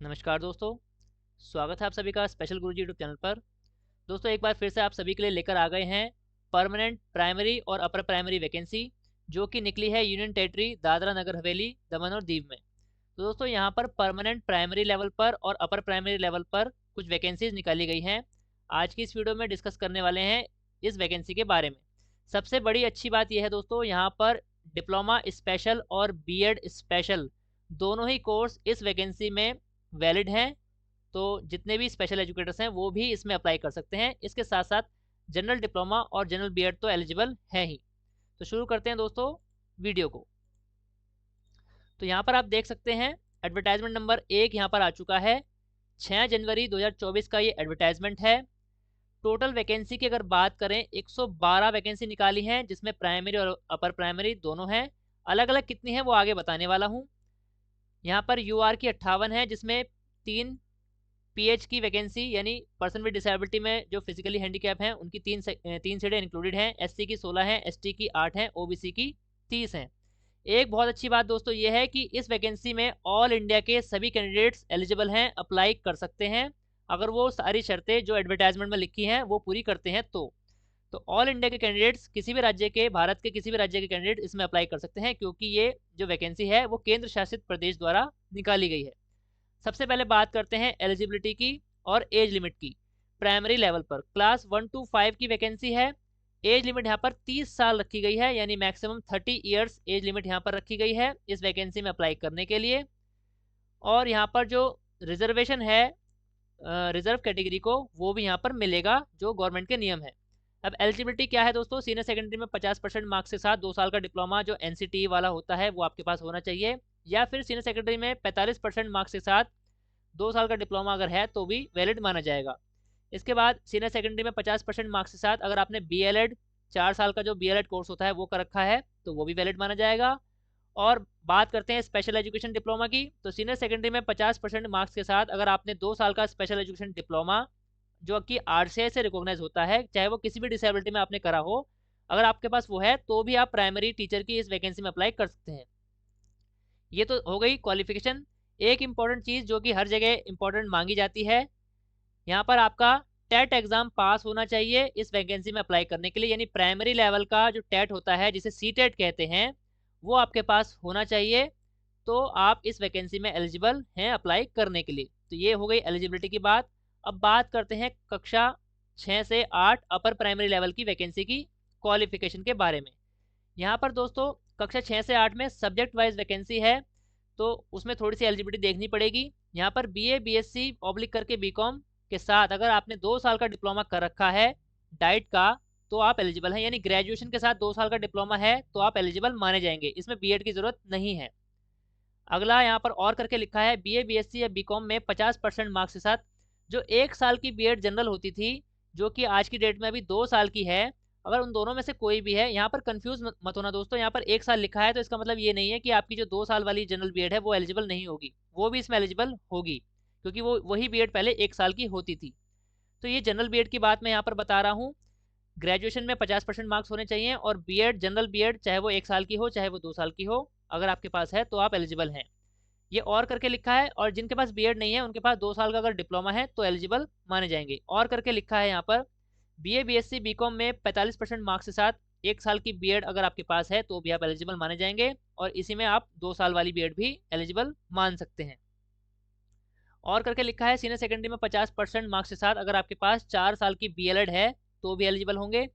नमस्कार दोस्तों, स्वागत है आप सभी का स्पेशल गुरुजी यूट्यूब चैनल पर। दोस्तों एक बार फिर से आप सभी के लिए लेकर आ गए हैं परमानेंट प्राइमरी और अपर प्राइमरी वैकेंसी जो कि निकली है यूनियन टेरिटरी दादरा नगर हवेली दमन और दीव में। तो दोस्तों यहाँ पर परमानेंट प्राइमरी लेवल पर और अपर प्राइमरी लेवल पर कुछ वैकेंसीज निकाली गई हैं। आज की इस वीडियो में डिस्कस करने वाले हैं इस वैकेंसी के बारे में। सबसे बड़ी अच्छी बात यह है दोस्तों, यहाँ पर डिप्लोमा स्पेशल और बीएड स्पेशल दोनों ही कोर्स इस वैकेंसी में वैलिड हैं। तो जितने भी स्पेशल एजुकेटर्स हैं वो भी इसमें अप्लाई कर सकते हैं। इसके साथ साथ जनरल डिप्लोमा और जनरल बीएड तो एलिजिबल है ही। तो शुरू करते हैं दोस्तों वीडियो को। तो यहाँ पर आप देख सकते हैं एडवर्टाइजमेंट नंबर 1 यहाँ पर आ चुका है। 6 जनवरी 2024 का ये एडवर्टाइजमेंट है। टोटल वैकेंसी की अगर बात करें 112 वैकेंसी निकाली हैं, जिसमें प्राइमरी और अपर प्राइमरी दोनों हैं। अलग अलग कितनी है वो आगे बताने वाला हूँ। यहाँ पर यूआर की 58 है, जिसमें 3 पीएच की वैकेंसी यानी पर्सन विद डिसेबिलिटी में जो फिजिकली हैंडीकैप हैं उनकी तीन सीटें इंक्लूडेड हैं। एससी की 16 हैं, एसटी की 8 हैं, ओबीसी की 30 हैं। एक बहुत अच्छी बात दोस्तों ये है कि इस वैकेंसी में ऑल इंडिया के सभी कैंडिडेट्स एलिजिबल हैं, अप्लाई कर सकते हैं अगर वो सारी शर्तें जो एडवर्टाइजमेंट में लिखी हैं वो पूरी करते हैं। तो ऑल इंडिया के कैंडिडेट्स किसी भी राज्य के, भारत के किसी भी राज्य के कैंडिडेट इसमें अप्लाई कर सकते हैं, क्योंकि ये जो वैकेंसी है वो केंद्र शासित प्रदेश द्वारा निकाली गई है। सबसे पहले बात करते हैं एलिजिबिलिटी की और एज लिमिट की। प्राइमरी लेवल पर क्लास 1 to 5 की वैकेंसी है। एज लिमिट यहाँ पर 30 साल रखी गई है, यानी मैक्सिमम 30 ईयर्स एज लिमिट यहाँ पर रखी गई है इस वैकेंसी में अप्लाई करने के लिए। और यहाँ पर जो रिजर्वेशन है रिजर्व कैटेगरी को, वो भी यहाँ पर मिलेगा जो गवर्नमेंट के नियम है। अब एलिजिबिलिटी क्या है दोस्तों, सीनियर सेकेंडरी में 50% मार्क्स के साथ 2 साल का डिप्लोमा जो एनसीटी वाला होता है वो आपके पास होना चाहिए, या फिर सीनियर सेकेंडरी में 45% मार्क्स के साथ 2 साल का डिप्लोमा अगर है तो भी वैलिड माना जाएगा। इसके बाद सीनियर सेकेंडरी में 50% मार्क्स के साथ अगर आपने बीएलएड 4 साल का जो बीएलएड कोर्स होता है वो कर रखा है तो वो भी वैलिड माना जाएगा। और बात करते हैं स्पेशल एजुकेशन डिप्लोमा की, तो सीनियर सेकेंडरी में 50% मार्क्स के साथ अगर आपने 2 साल का स्पेशल एजुकेशन डिप्लोमा जो कि आरसीआई से रिकॉग्नाइज होता है, चाहे वो किसी भी डिसेबिलिटी में आपने करा हो, अगर आपके पास वो है तो भी आप प्राइमरी टीचर की इस वैकेंसी में अप्लाई कर सकते हैं। ये तो हो गई क्वालिफिकेशन। एक इम्पॉर्टेंट चीज़ जो कि हर जगह इम्पॉर्टेंट मांगी जाती है, यहाँ पर आपका टेट एग्जाम पास होना चाहिए इस वैकेंसी में अप्लाई करने के लिए, यानी प्राइमरी लेवल का जो टेट होता है जिसे सी टेट कहते हैं वो आपके पास होना चाहिए, तो आप इस वैकेंसी में एलिजिबल हैं अप्लाई करने के लिए। तो ये हो गई एलिजिबिलिटी की बात। अब बात करते हैं कक्षा 6 से 8 अपर प्राइमरी लेवल की वैकेंसी की क्वालिफिकेशन के बारे में। यहाँ पर दोस्तों कक्षा 6 से 8 में सब्जेक्ट वाइज वैकेंसी है, तो उसमें थोड़ी सी एलिजिबिलिटी देखनी पड़ेगी। यहाँ पर बीए बीएससी ऑब्लिक करके बीकॉम के साथ अगर आपने 2 साल का डिप्लोमा कर रखा है डाइट का तो आप एलिजिबल हैं, यानी ग्रेजुएशन के साथ 2 साल का डिप्लोमा है तो आप एलिजिबल माने जाएंगे, इसमें बीएड की ज़रूरत नहीं है। अगला यहाँ पर और करके लिखा है बीए बीएससी या बीकॉम में 50% मार्क्स के साथ जो 1 साल की बीएड जनरल होती थी जो कि आज की डेट में अभी 2 साल की है, अगर उन दोनों में से कोई भी है, यहाँ पर कंफ्यूज मत होना दोस्तों, यहाँ पर 1 साल लिखा है तो इसका मतलब ये नहीं है कि आपकी जो 2 साल वाली जनरल बीएड है वो एलिजिबल नहीं होगी, वो भी इसमें एलिजिबल होगी, क्योंकि वो वही बीएड पहले 1 साल की होती थी। तो ये जनरल बीएड की बात मैं यहाँ पर बता रहा हूँ। ग्रेजुएशन में 50% मार्क्स होने चाहिए और बीएड जनरल बीएड चाहे वो 1 साल की हो चाहे वो 2 साल की हो, अगर आपके पास है तो आप एलिजिबल हैं। ये और करके लिखा है, और जिनके पास बीएड नहीं है उनके पास 2 साल का अगर डिप्लोमा है तो एलिजिबल माने जाएंगे। और करके लिखा है यहाँ पर बीए बीएससी बीकॉम में 45% मार्क्स के साथ 1 साल की बीएड अगर आपके पास है तो भी आप एलिजिबल माने जाएंगे, और इसी में आप 2 साल वाली बीएड भी एलिजिबल मान सकते हैं। और करके लिखा है सीनियर सेकेंडरी में 50% मार्क्स के साथ अगर आपके पास 4 साल की बीएलएड है तो भी एलिजिबल होंगे।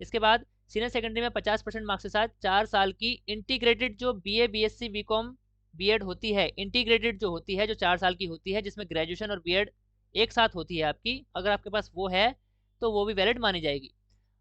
इसके बाद सीनियर सेकेंडरी में 50% मार्क्स के साथ 4 साल की इंटीग्रेटेड जो बीए बीएससी बीकॉम बीएड होती है, इंटीग्रेटेड जो होती है जो 4 साल की होती है जिसमें ग्रेजुएशन और बीएड एक साथ होती है आपकी, अगर आपके पास वो है तो वो भी वैलिड मानी जाएगी।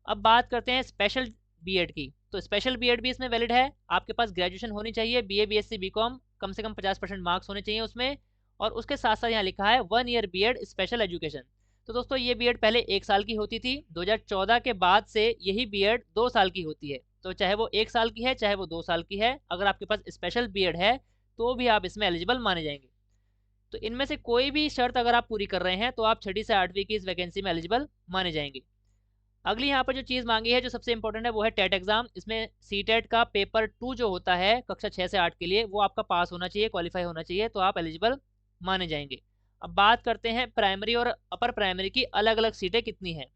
अब बात करते हैं स्पेशल बीएड की, तो स्पेशल बीएड भी इसमें वैलिड है। आपके पास ग्रेजुएशन होनी चाहिए, बीए बीएससी बीकॉम कम से कम 50% मार्क्स होने चाहिए उसमें, और उसके साथ साथ यहाँ लिखा है 1 ईयर बीएड स्पेशल एजुकेशन। तो दोस्तों ये बीएड पहले 1 साल की होती थी, 2014 के बाद से यही बीएड 2 साल की होती है, तो चाहे वो 1 साल की है चाहे वो 2 साल की है, अगर आपके पास स्पेशल बीएड है तो भी आप इसमें एलिजिबल माने जाएंगे। तो इनमें से कोई भी शर्त अगर आप पूरी कर रहे हैं तो आप 6ठी से 8वीं की इस वैकेंसी में एलिजिबल माने जाएंगे। अगली यहाँ पर जो चीज़ मांगी है जो सबसे इंपॉर्टेंट है वो है टेट एग्जाम। इसमें सी टेट का पेपर 2 जो होता है कक्षा 6 से 8 के लिए वो आपका पास होना चाहिए, क्वालिफाई होना चाहिए, तो आप एलिजिबल माने जाएंगे। अब बात करते हैं प्राइमरी और अपर प्राइमरी की अलग अलग सीटें कितनी हैं।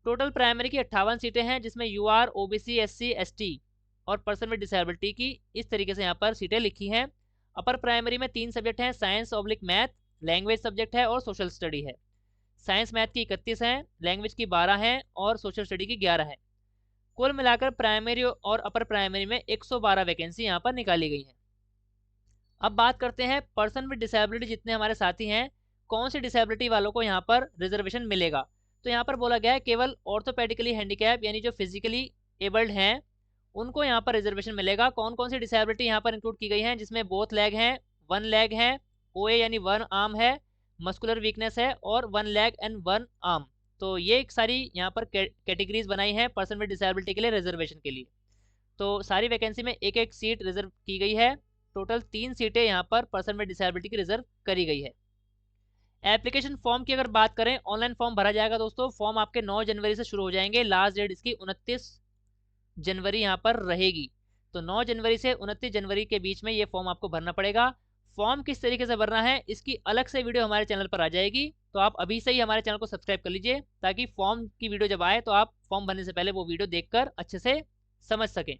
टोटल प्राइमरी की 58 सीटें हैं, जिसमें यूआर, ओबीसी, एससी, एसटी और पर्सन विद डिसेबिलिटी की इस तरीके से यहाँ पर सीटें लिखी हैं। अपर प्राइमरी में 3 सब्जेक्ट हैं, science oblique math, language subject है और सोशल स्टडी है। साइंस मैथ की 31 हैं, लैंग्वेज की 12 हैं और सोशल स्टडी की 11 हैं। कुल मिलाकर प्राइमरी और अपर प्राइमरी में 112 वैकेंसी यहाँ पर निकाली गई हैं। अब बात करते हैं पर्सन विद डिसेबिलिटी जितने हमारे साथी हैं, कौन सी डिसेबिलिटी वालों को यहाँ पर रिजर्वेशन मिलेगा। तो यहाँ पर बोला गया है केवल ऑर्थोपेडिकली हैंडीकैप यानी जो फिजिकली एबल्ड हैं उनको यहाँ पर रिजर्वेशन मिलेगा। कौन कौन सी डिसेबिलिटी यहाँ पर इंक्लूड की गई हैं, जिसमें बोथ लेग हैं, वन लेग है, ओए यानी वन आर्म है, मस्कुलर वीकनेस है और one leg and one arm. तो ये एक सारी यहाँ पर कैटेगरीज बनाई हैं पर्सन विद डिसेबिलिटी के लिए रिजर्वेशन के लिए। तो सारी वैकेंसी में एक एक सीट रिजर्व की गई है। टोटल 3 सीटें यहाँ पर पर्सन विद डिसेबिलिटी की रिजर्व करी गई है। एप्लीकेशन फॉर्म की अगर बात करें, ऑनलाइन फॉर्म भरा जाएगा दोस्तों। फॉर्म आपके 9 जनवरी से शुरू हो जाएंगे, लास्ट डेट इसकी 29 जनवरी यहाँ पर रहेगी। तो 9 जनवरी से 29 जनवरी के बीच में ये फॉर्म आपको भरना पड़ेगा। फॉर्म किस तरीके से भरना है इसकी अलग से वीडियो हमारे चैनल पर आ जाएगी, तो आप अभी से ही हमारे चैनल को सब्सक्राइब कर लीजिए ताकि फॉर्म की वीडियो जब आए तो आप फॉर्म भरने से पहले वो वीडियो देखकर अच्छे से समझ सकें।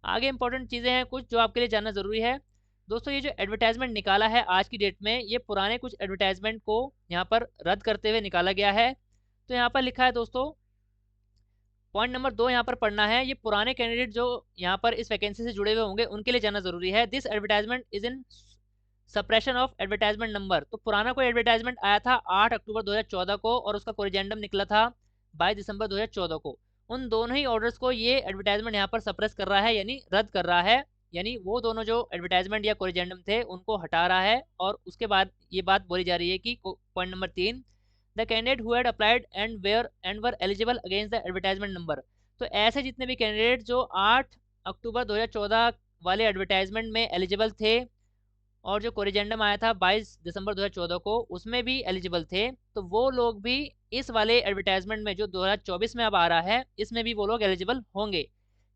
आगे इंपॉर्टेंट चीज़ें हैं कुछ जो आपके लिए जानना ज़रूरी है दोस्तों। ये जो एडवर्टाइजमेंट निकाला है आज की डेट में, ये पुराने कुछ एडवर्टाइजमेंट को यहाँ पर रद्द करते हुए निकाला गया है। तो यहाँ पर लिखा है दोस्तों, पॉइंट नंबर 2 यहाँ पर पढ़ना है। ये पुराने कैंडिडेट जो यहाँ पर इस वैकेंसी से जुड़े हुए होंगे उनके लिए जानना ज़रूरी है। This advertisement is in suppression of advertisement number. तो पुराना कोई एडवर्टाइजमेंट आया था 8 अक्टूबर 2014 को और उसका कोरिजेंडम निकला था 22 दिसंबर 2014 को। उन दोनों ही ऑर्डर्स को ये एडवर्टाइजमेंट यहाँ पर सप्रेस कर रहा है यानी रद्द कर रहा है। यानी वो दोनों जो एडवर्टाइजमेंट या कोरिजेंडम थे उनको हटा रहा है। और उसके बाद ये बात बोली जा रही है कि point number 3, the candidate who had applied and were eligible against the advertisement number. तो ऐसे जितने भी कैंडिडेट जो 8 अक्टूबर 2014 वाले एडवर्टाइजमेंट में एलिजिबल थे और जो कोरिजेंडम आया था 22 दिसंबर 2014 को उसमें भी एलिजिबल थे, तो वो लोग भी इस वाले एडवर्टाइजमेंट में जो 2024 में अब आ रहा है इसमें भी वो लोग एलिजिबल होंगे।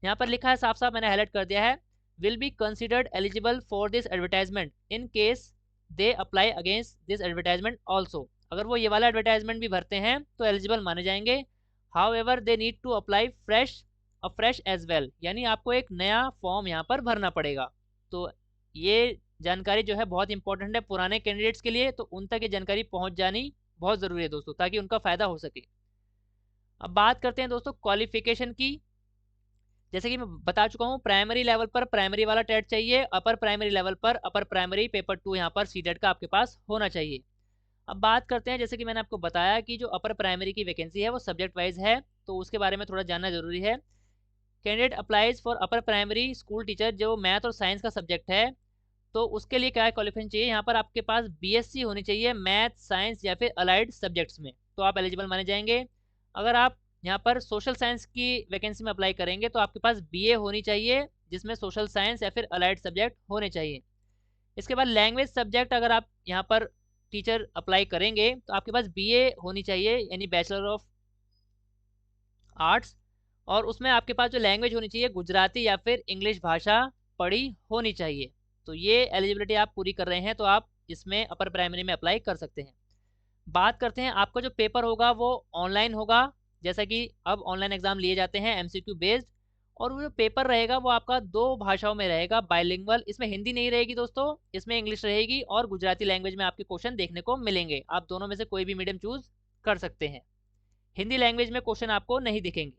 यहाँ पर लिखा है साफ साफ, मैंने हाईलाइट कर दिया है, will be considered eligible for this advertisement in case they apply against this advertisement also. अगर वो ये वाला एडवर्टाइजमेंट भी भरते हैं तो एलिजिबल माने जाएंगे। However they need to apply fresh as well, यानी आपको एक नया फॉर्म यहाँ पर भरना पड़ेगा। तो ये जानकारी जो है बहुत इंपॉर्टेंट है पुराने कैंडिडेट्स के लिए, तो उन तक ये जानकारी पहुंच जानी बहुत ज़रूरी है दोस्तों ताकि उनका फ़ायदा हो सके। अब बात करते हैं दोस्तों क्वालिफिकेशन की। जैसे कि मैं बता चुका हूँ, प्राइमरी लेवल पर प्राइमरी वाला टेट चाहिए, अपर प्राइमरी लेवल पर अपर प्राइमरी पेपर 2 यहाँ पर सीटेट का आपके पास होना चाहिए। अब बात करते हैं, जैसे कि मैंने आपको बताया कि जो अपर प्राइमरी की वैकेंसी है वो सब्जेक्ट वाइज है, तो उसके बारे में थोड़ा जानना जरूरी है। Candidate applies for upper primary school teacher जो मैथ और साइंस का सब्जेक्ट है, तो उसके लिए क्या क्वालिफिकेशन चाहिए। यहाँ पर आपके पास बीएससी होनी चाहिए मैथ, साइंस या फिर अलाइड सब्जेक्ट्स में, तो आप एलिजिबल माने जाएंगे। अगर आप यहाँ पर सोशल साइंस की वैकेंसी में अप्लाई करेंगे तो आपके पास बीए होनी चाहिए जिसमें सोशल साइंस या फिर अलाइड सब्जेक्ट होने चाहिए। इसके बाद लैंग्वेज सब्जेक्ट अगर आप यहाँ पर टीचर अप्लाई करेंगे तो आपके पास बीए होनी चाहिए यानी बैचलर ऑफ आर्ट्स, और उसमें आपके पास जो लैंग्वेज होनी चाहिए गुजराती या फिर इंग्लिश भाषा पढ़ी होनी चाहिए। तो ये एलिजिबिलिटी आप पूरी कर रहे हैं तो आप इसमें अपर प्राइमरी में अप्लाई कर सकते हैं। बात करते हैं, आपका जो पेपर होगा वो ऑनलाइन होगा, जैसा कि अब ऑनलाइन एग्जाम लिए जाते हैं एमसीक्यू बेस्ड, और वो जो पेपर रहेगा वो आपका 2 भाषाओं में रहेगा, बाइलिंगुअल। इसमें हिंदी नहीं रहेगी दोस्तों, इसमें इंग्लिश रहेगी और गुजराती लैंग्वेज में आपके क्वेश्चन देखने को मिलेंगे। आप दोनों में से कोई भी मीडियम चूज कर सकते हैं। हिंदी लैंग्वेज में क्वेश्चन आपको नहीं दिखेंगे।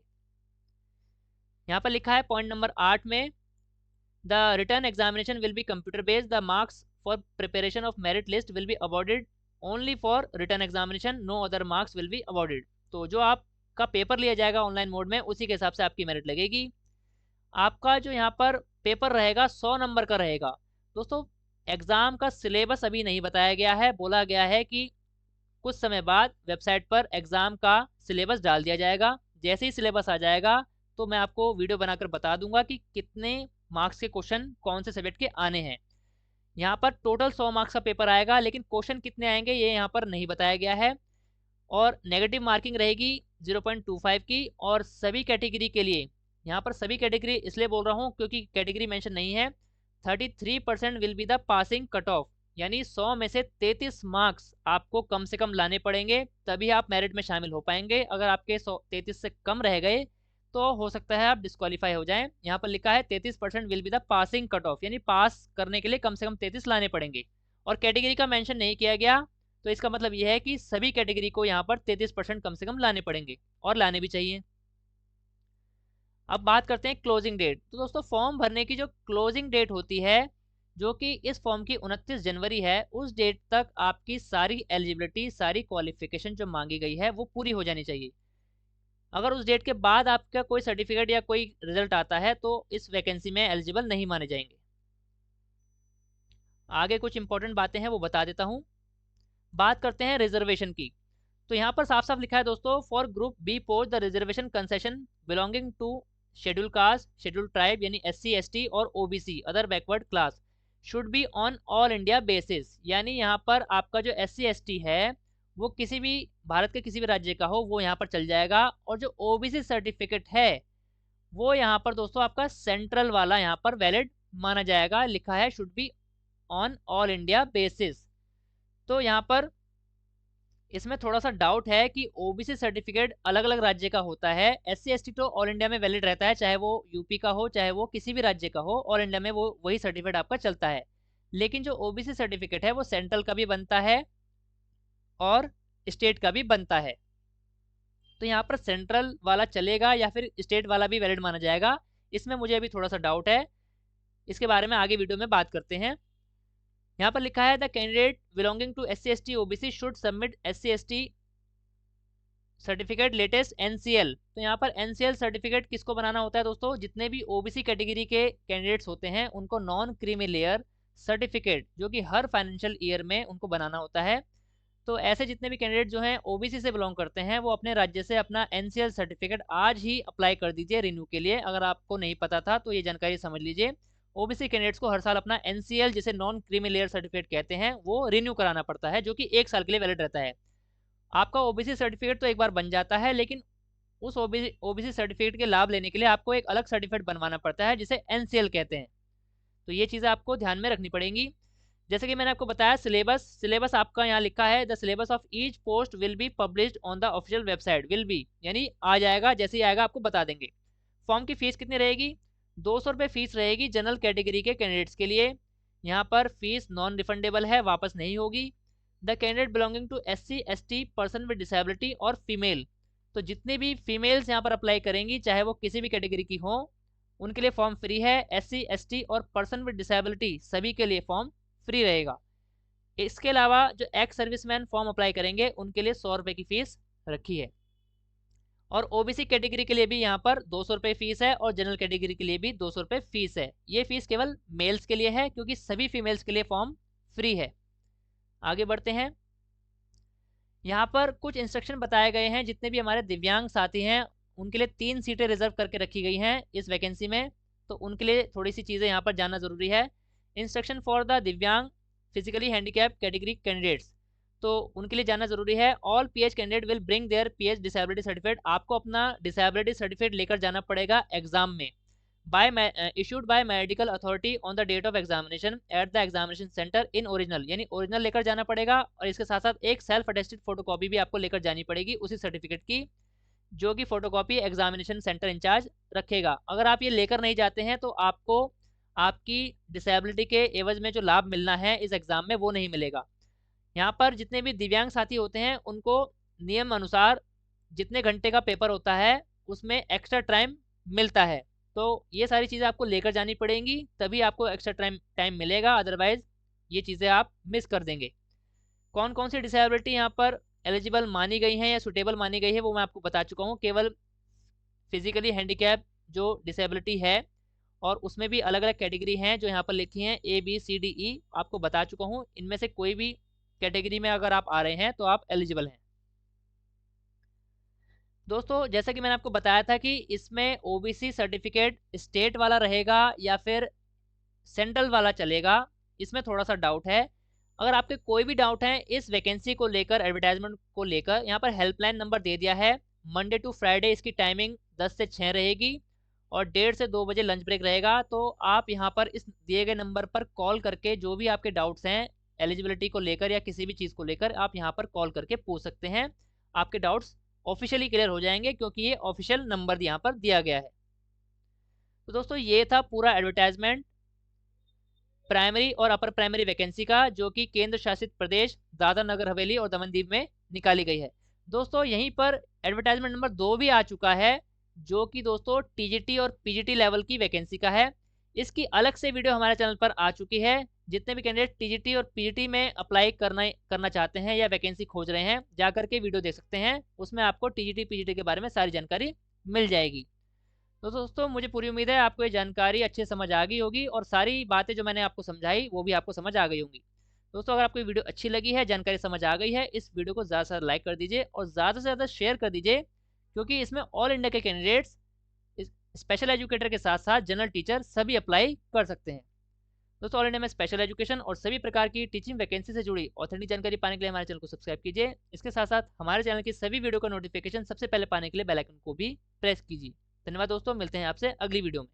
यहाँ पर लिखा है पॉइंट नंबर 8 में, the return examination will be computer based, the marks for preparation of merit list will be awarded only for return examination, no other marks will be awarded. तो जो आपका पेपर लिया जाएगा ऑनलाइन मोड में उसी के हिसाब से आपकी मेरिट लगेगी। आपका जो यहाँ पर पेपर रहेगा 100 नंबर का रहेगा। दोस्तों एग्ज़ाम का सिलेबस अभी नहीं बताया गया है, बोला गया है कि कुछ समय बाद वेबसाइट पर एग्ज़ाम का सिलेबस डाल दिया जाएगा। जैसे ही सिलेबस आ जाएगा तो मैं आपको वीडियो बनाकर बता दूंगा कि कितने मार्क्स के क्वेश्चन कौन से सब्जेक्ट के आने हैं। यहाँ पर टोटल 100 मार्क्स का पेपर आएगा, लेकिन क्वेश्चन कितने आएंगे ये यहाँ पर नहीं बताया गया है। और नेगेटिव मार्किंग रहेगी 0.25 की, और सभी कैटेगरी के लिए, यहाँ पर सभी कैटेगरी इसलिए बोल रहा हूँ क्योंकि कैटेगरी मेंशन नहीं है, 33% will be the passing cut off. यानी 100 में से 33 मार्क्स आपको कम से कम लाने पड़ेंगे, तभी आप मेरिट में शामिल हो पाएंगे। अगर आपके 33 से कम रह गए तो हो सकता है आप डिस्क्वालीफाई हो जाएं। यहाँ पर लिखा है 33% will be the passing cut off, यानी पास करने के लिए कम से कम 33 लाने पड़ेंगे। और कैटेगरी का मेंशन नहीं किया गया, तो इसका मतलब यह है कि सभी कैटेगरी को यहाँ पर 33% कम से कम लाने पड़ेंगे, और लाने भी चाहिए। अब बात करते हैं क्लोजिंग डेट। तो दोस्तों फॉर्म भरने की जो क्लोजिंग डेट होती है, जो कि इस फॉर्म की 29 जनवरी है, उस डेट तक आपकी सारी एलिजिबिलिटी, सारी क्वालिफिकेशन जो मांगी गई है वो पूरी हो जानी चाहिए। अगर उस डेट के बाद आपका कोई सर्टिफिकेट या कोई रिजल्ट आता है तो इस वैकेंसी में एलिजिबल नहीं माने जाएंगे। आगे कुछ इंपॉर्टेंट बातें हैं वो बता देता हूँ। बात करते हैं रिजर्वेशन की। तो यहाँ पर साफ साफ लिखा है दोस्तों, for group B post the reservation concession belonging to schedule caste, schedule tribe यानी SC ST और OBC other backward class should be on all India basis. यानी यहाँ पर आपका जो SC ST है वो किसी भी भारत के किसी भी राज्य का हो वो यहाँ पर चल जाएगा। और जो OBC सर्टिफिकेट है वो यहाँ पर दोस्तों आपका सेंट्रल वाला यहाँ पर वैलिड माना जाएगा। लिखा है should be on all India basis. तो यहाँ पर इसमें थोड़ा सा डाउट है कि OBC सर्टिफिकेट अलग अलग राज्य का होता है। SC ST तो ऑल इंडिया में वैलिड रहता है, चाहे वो यूपी का हो चाहे वो किसी भी राज्य का हो, ऑल इंडिया में वो वही सर्टिफिकेट आपका चलता है। लेकिन जो OBC सर्टिफिकेट है वो सेंट्रल का भी बनता है और स्टेट का भी बनता है। तो यहाँ पर सेंट्रल वाला चलेगा या फिर स्टेट वाला भी वैलिड माना जाएगा, इसमें मुझे अभी थोड़ा सा डाउट है। इसके बारे में आगे वीडियो में बात करते हैं। यहाँ पर लिखा है the candidate belonging to SC ST OBC should submit SC ST certificate latest NCL। तो यहाँ पर NCL सर्टिफिकेट किसको बनाना होता है दोस्तों, जितने भी OBC कैटेगरी के कैंडिडेट्स होते हैं उनको नॉन क्रीमी लेयर सर्टिफिकेट जो कि हर फाइनेंशियल ईयर में उनको बनाना होता है। तो ऐसे जितने भी कैंडिडेट जो हैं OBC से बिलोंग करते हैं वो अपने राज्य से अपना NCL सर्टिफिकेट आज ही अप्लाई कर दीजिए रिन्यू के लिए। अगर आपको नहीं पता था तो ये जानकारी समझ लीजिए। OBC कैंडिडेट्स को हर साल अपना NCL जिसे नॉन क्रीमी लेयर सर्टिफिकेट कहते हैं वो रिन्यू कराना पड़ता है, जो कि 1 साल के लिए वैलिड रहता है। आपका OBC सर्टिफिकेट तो एक बार बन जाता है, लेकिन उस OBC सर्टिफिकेट के लाभ लेने के लिए आपको एक अलग सर्टिफिकेट बनवाना पड़ता है जिसे NCL कहते हैं। तो ये चीज़ें आपको ध्यान में रखनी पड़ेंगी। जैसे कि मैंने आपको बताया सिलेबस आपका यहाँ लिखा है the syllabus of each post will be published on the official website. Will be यानी आ जाएगा, जैसे ही आएगा आपको बता देंगे। फॉर्म की फीस कितनी रहेगी, 200 रुपये फीस रहेगी जनरल कैटेगरी के कैंडिडेट्स के लिए। यहाँ पर फीस नॉन रिफंडेबल है, वापस नहीं होगी। The candidate belonging to SC ST person with disability और फीमेल, तो जितनी भी फीमेल्स यहाँ पर अप्लाई करेंगी चाहे वो किसी भी कैटेगरी की हो उनके लिए फॉर्म फ्री है। SC ST और पर्सन विद डिसेबिलिटी सभी के लिए फॉर्म फ्री रहेगा। इसके अलावा जो एक्स सर्विसमैन फॉर्म अप्लाई करेंगे उनके लिए 100 रुपये की फीस रखी है। और OBC कैटेगरी के लिए भी यहाँ पर 200 रुपये फीस है और जनरल कैटेगरी के लिए भी 200 रुपये फीस है। ये फीस केवल मेल्स के लिए है क्योंकि सभी फीमेल्स के लिए फॉर्म फ्री है। आगे बढ़ते हैं। यहाँ पर कुछ इंस्ट्रक्शन बताए गए हैं जितने भी हमारे दिव्यांग साथी हैं उनके लिए 3 सीटें रिजर्व करके रखी गई हैं इस वैकेंसी में, तो उनके लिए थोड़ी सी चीज़ें यहाँ पर जानना ज़रूरी है। इंस्ट्रक्शन फॉर द दिव्यांग फिजिकली हैंडीकैप कैटेगरी कैंडिडेट्स, तो उनके लिए जानना जरूरी है। All PH candidate will bring their PH disability certificate. आपको अपना डिसेबिलिटी सर्टिफिकेट लेकर जाना पड़ेगा एग्जाम में, issued by medical authority on the date of examination at the examination center in original, यानी ओरिजिनल लेकर जाना पड़ेगा। और इसके साथ साथ एक सेल्फ अटेस्टेड फोटोकॉपी भी आपको लेकर जानी पड़ेगी उसी सर्टिफिकेट की, जो कि फोटोकॉपी एग्जामिनेशन सेंटर इंचार्ज रखेगा। अगर आप ये लेकर नहीं जाते हैं तो आपको आपकी डिसेबिलिटी के एवज में जो लाभ मिलना है इस एग्ज़ाम में वो नहीं मिलेगा। यहाँ पर जितने भी दिव्यांग साथी होते हैं उनको नियम अनुसार जितने घंटे का पेपर होता है उसमें एक्स्ट्रा टाइम मिलता है। तो ये सारी चीज़ें आपको लेकर जानी पड़ेंगी, तभी आपको एक्स्ट्रा टाइम मिलेगा, अदरवाइज ये चीज़ें आप मिस कर देंगे। कौन कौन सी डिसेबिलिटी यहाँ पर एलिजिबल मानी गई हैं या सुटेबल मानी गई है वो मैं आपको बता चुका हूँ। केवल फिजिकली हैंडीकैप जो डिसेबिलिटी है और उसमें भी अलग अलग कैटेगरी हैं जो यहाँ पर लिखी हैं ABCDE, आपको बता चुका हूँ। इनमें से कोई भी कैटेगरी में अगर आप आ रहे हैं तो आप एलिजिबल हैं। दोस्तों जैसा कि मैंने आपको बताया था कि इसमें OBC सर्टिफिकेट स्टेट वाला रहेगा या फिर सेंट्रल वाला चलेगा, इसमें थोड़ा सा डाउट है। अगर आपके कोई भी डाउट है इस वैकेंसी को लेकर, एडवर्टाइजमेंट को लेकर, यहाँ पर हेल्पलाइन नंबर दे दिया है। मंडे टू फ्राइडे इसकी टाइमिंग 10 से 6 रहेगी और 1:30 से 2 बजे लंच ब्रेक रहेगा। तो आप यहाँ पर इस दिए गए नंबर पर कॉल करके जो भी आपके डाउट्स हैं एलिजिबिलिटी को लेकर या किसी भी चीज़ को लेकर आप यहाँ पर कॉल करके पूछ सकते हैं। आपके डाउट्स ऑफिशियली क्लियर हो जाएंगे क्योंकि ये ऑफिशियल नंबर यहाँ पर दिया गया है। तो दोस्तों ये था पूरा एडवर्टाइजमेंट प्राइमरी और अपर प्राइमरी वैकेंसी का, जो कि केंद्र शासित प्रदेश दादर नगर हवेली और दमन दीव में निकाली गई है। दोस्तों यहीं पर एडवर्टाइजमेंट नंबर 2 भी आ चुका है, जो कि दोस्तों टीजीटी और पीजीटी लेवल की वैकेंसी का है। इसकी अलग से वीडियो हमारे चैनल पर आ चुकी है। जितने भी कैंडिडेट टीजीटी और पीजीटी में अप्लाई करना चाहते हैं या वैकेंसी खोज रहे हैं, जाकर के वीडियो देख सकते हैं। उसमें आपको टीजीटी पीजीटी के बारे में सारी जानकारी मिल जाएगी। तो दोस्तों मुझे पूरी उम्मीद है आपको ये जानकारी अच्छे से समझ आ गई होगी और सारी बातें जो मैंने आपको समझाई वो भी आपको समझ आ गई होंगी। दोस्तों अगर आपको ये वीडियो अच्छी लगी है, जानकारी समझ आ गई है, इस वीडियो को ज़्यादा से ज़्यादा लाइक कर दीजिए और ज़्यादा से ज़्यादा शेयर कर दीजिए, क्योंकि इसमें ऑल इंडिया के कैंडिडेट्स स्पेशल एजुकेटर के साथ साथ जनरल टीचर सभी अप्लाई कर सकते हैं। दोस्तों ऑल इंडिया में स्पेशल एजुकेशन और सभी प्रकार की टीचिंग वैकेंसी से जुड़ी ऑथेंटिक जानकारी पाने के लिए हमारे चैनल को सब्सक्राइब कीजिए। इसके साथ साथ हमारे चैनल की सभी वीडियो का नोटिफिकेशन सबसे पहले पाने के लिए बेल आइकन को भी प्रेस कीजिए। धन्यवाद दोस्तों, मिलते हैं आपसे अगली वीडियो में।